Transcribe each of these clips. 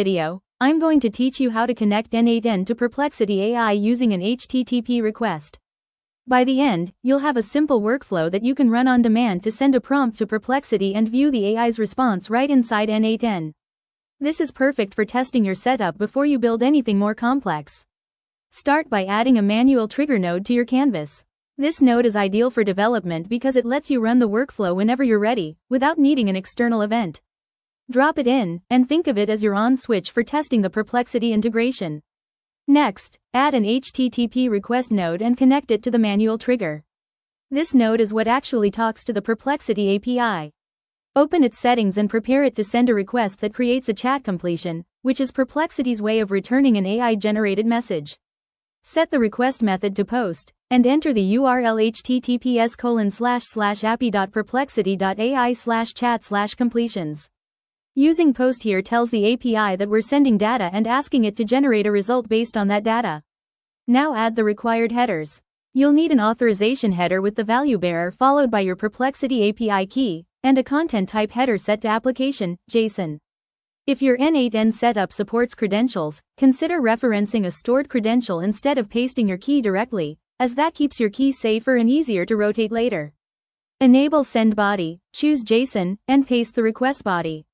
video, I'm going to teach you how to connect n8n to Perplexity AI using an HTTP request. By the end, you'll have a simple workflow that you can run on demand to send a prompt to Perplexity and view the AI's response right inside n8n. This is perfect for testing your setup before you build anything more complex. Start by adding a manual trigger node to your canvas. This node is ideal for development because it lets you run the workflow whenever you're ready, without needing an external event. Drop it in, and think of it as your on switch for testing the Perplexity integration. Next, add an HTTP request node and connect it to the manual trigger. This node is what actually talks to the Perplexity API. Open its settings and prepare it to send a request that creates a chat completion, which is Perplexity's way of returning an AI-generated message. Set the request method to post, and enter the URL https://api.perplexity.ai/chat/completions. Using post here tells the API that we're sending data and asking it to generate a result based on that data. Now add the required headers. You'll need an authorization header with the value bearer followed by your Perplexity API key, and a content type header set to application, JSON. If your n8n setup supports credentials, consider referencing a stored credential instead of pasting your key directly, as that keeps your key safer and easier to rotate later. Enable send body, choose JSON, and paste the request body.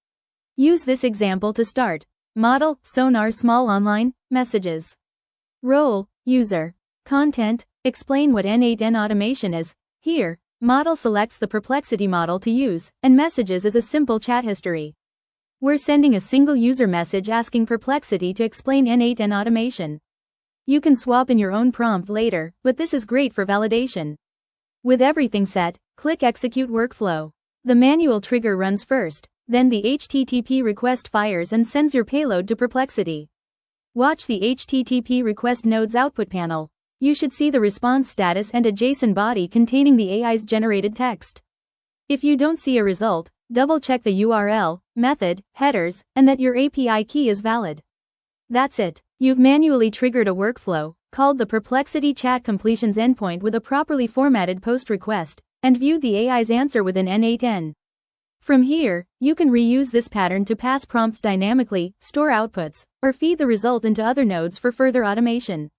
Use this example to start. Model, Sonar Small Online, Messages. Role, User. Content, explain what n8n automation is. Here, Model selects the Perplexity model to use, and Messages is a simple chat history. We're sending a single user message asking Perplexity to explain n8n automation. You can swap in your own prompt later, but this is great for validation. With everything set, click Execute Workflow. The manual trigger runs first, then the HTTP request fires and sends your payload to Perplexity. Watch the HTTP request node's output panel. You should see the response status and a JSON body containing the AI's generated text. If you don't see a result, double-check the URL, method, headers, and that your API key is valid. That's it. You've manually triggered a workflow, called the Perplexity Chat Completions endpoint with a properly formatted post request, and viewed the AI's answer within n8n. From here, you can reuse this pattern to pass prompts dynamically, store outputs, or feed the result into other nodes for further automation.